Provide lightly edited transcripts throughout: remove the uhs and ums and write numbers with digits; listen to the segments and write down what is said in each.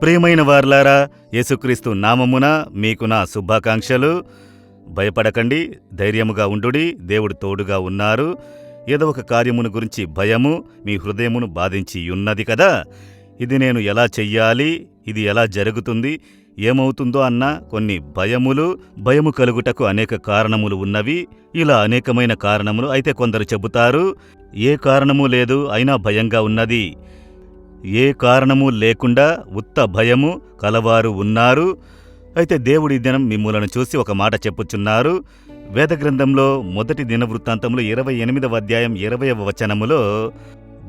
ప్రియమైన వారలారా, యేసుక్రీస్తు నామమున మీకు నా శుభాకాంక్షలు. భయపడకండి, ధైర్యముగా ఉండుడి, దేవుడు తోడుగా ఉన్నారు. ఏదో ఒక కార్యమును గురించి భయము మీ హృదయమును బాధించి ఉన్నది కదా. ఇది నేను ఎలా చెయ్యాలి, ఇది ఎలా జరుగుతుంది, ఏమవుతుందో అన్న కొన్ని భయము కలుగుటకు అనేక కారణములు ఉన్నవి. ఇలా అనేకమైన కారణములు అయితే కొందరు చెబుతారు, ఏ కారణము లేదు అయినా భయంగా ఉన్నది. ఏ కారణము లేకుండా ఉత్త భయము కలవారు ఉన్నారు. అయితే దేవుడి దినం మిమ్ములను చూసి ఒక మాట చెప్పుచున్నారు. వేదగ్రంథంలో మొదటి దినవృత్తాంతంలో 28వ అధ్యాయం 20వ వచనములో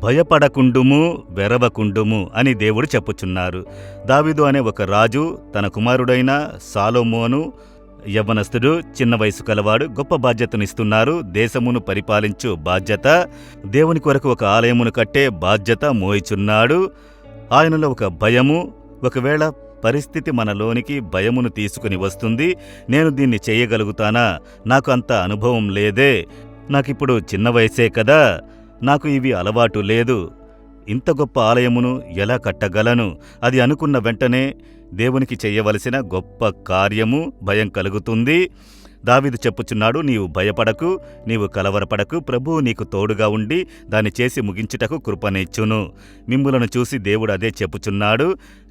భయపడకుండుము వెరవకుండుము అని దేవుడు చెప్పుచున్నారు. దావీదు అనే ఒక రాజు తన కుమారుడైన సాలోమోను యవ్వనస్తుడు, చిన్న వయసు కలవాడు, గొప్ప బాధ్యతనిస్తున్నారు. దేశమును పరిపాలించు బాధ్యత, దేవుని కొరకు ఒక ఆలయమును కట్టే బాధ్యత మోయిచున్నాడు. ఆయనలో ఒక భయము, ఒకవేళ పరిస్థితి మనలోనికి భయమును తీసుకుని వస్తుంది. నేను దీన్ని చేయగలుగుతానా, నాకు అంత అనుభవం లేదే, నాకిప్పుడు చిన్న వయసే కదా, నాకు ఇవి అలవాటు లేదు, ఇంత గొప్ప ఆలయమును ఎలా కట్టగలను, అది అనుకున్న వెంటనే దేవునికి చెయ్యవలసిన గొప్ప కార్యము భయం కలుగుతుంది. దావీదు చెప్పుచున్నాడు, నీవు భయపడకు, నీవు కలవరపడకు, ప్రభువు నీకు తోడుగా ఉండి దాన్ని చేసి ముగించుటకు కృపనిచ్చును. మిమ్ములను చూసి దేవుడు అదే చెప్పుచున్నాడు.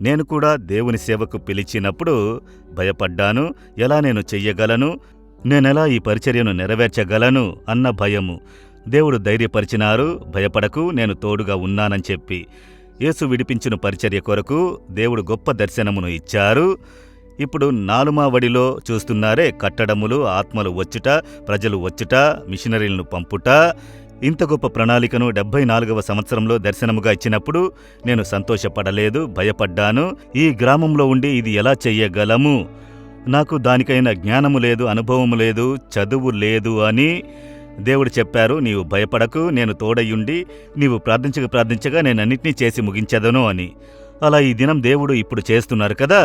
నేను కూడా దేవుని సేవకు పిలిచినప్పుడు భయపడ్డాను. ఎలా నేను చెయ్యగలను, నేనెలా ఈ పరిచర్యను నెరవేర్చగలను అన్న భయము. దేవుడు ధైర్యపరిచినారు, భయపడకు, నేను తోడుగా ఉన్నానని చెప్పి. యేసు విడిపించిన పరిచర్య కొరకు దేవుడు గొప్ప దర్శనమును ఇచ్చారు. ఇప్పుడు నాలుమావడిలో చూస్తున్నారే, కట్టడములు, ఆత్మలు వచ్చుట, ప్రజలు వచ్చుట, మిషనరీలను పంపుట. ఇంత గొప్ప ప్రణాళికను 74వ సంవత్సరంలో దర్శనముగా ఇచ్చినప్పుడు నేను సంతోషపడలేదు, భయపడ్డాను. ఈ గ్రామంలో ఉండి ఇది ఎలా చెయ్యగలము, నాకు దానికైనా జ్ఞానము లేదు, అనుభవము లేదు, చదువు లేదు అని దేవుడు చెప్పారు. నీవు భయపడకు, నేను తోడయుండి నీవు ప్రార్థించగా నేనన్నిటినీ చేసి ముగించెదను అని. అలా ఈ దినం దేవుడు ఇప్పుడు చేస్తున్నారు కదా.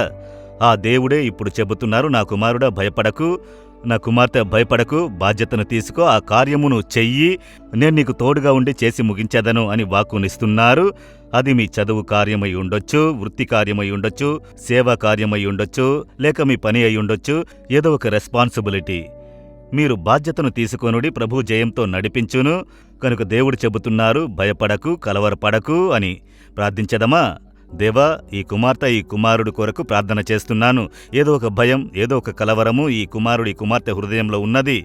ఆ దేవుడే ఇప్పుడు చెబుతున్నారు, నా కుమారుడా భయపడకు, నా కుమార్తె భయపడకు, బాధ్యతను తీసుకో, ఆ కార్యమును చెయ్యి, నేను నీకు తోడుగా ఉండి చేసి ముగించెదను అని వాక్కునిస్తున్నారు. అది మీ చదువు కార్యమై ఉండొచ్చు, వృత్తి కార్యమై ఉండొచ్చు, సేవా కార్యమై ఉండొచ్చు, లేక మీ పని అయి ఉండొచ్చు. ఏదో ఒక రెస్పాన్సిబిలిటీ. మీరు బాధ్యతను తీసుకొనుడి, ప్రభు జయంతో నడిపించును. కనుక దేవుడు చెబుతున్నారు, భయపడకు, కలవరపడకు అని. ప్రార్థించదమా? దేవా, ఈ కుమార్తె, ఈ కుమారుడు కొరకు ప్రార్థన చేస్తున్నాను. ఏదో ఒక భయం, ఏదో ఒక కలవరము ఈ కుమారుడు, ఈ కుమార్తె హృదయంలో ఉన్నది.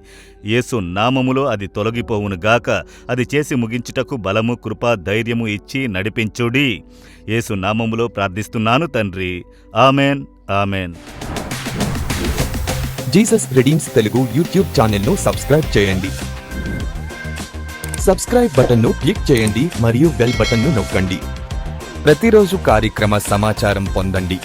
యేసు నామములో అది తొలగిపోవునుగాక. అది చేసి ముగించుటకు బలము, కృప, ధైర్యము ఇచ్చి నడిపించుడి. యేసు నామములో ప్రార్థిస్తున్నాను తండ్రి. Amen, amen. Jesus redeems Telugu YouTube ఛానల్ను సబ్స్క్రైబ్ చేయండి. సబ్స్క్రైబ్ బటన్ను క్లిక్ చేయండి మరియు బెల్ బటన్ను నొక్కండి. ప్రతిరోజు కార్యక్రమ సమాచారం పొందండి.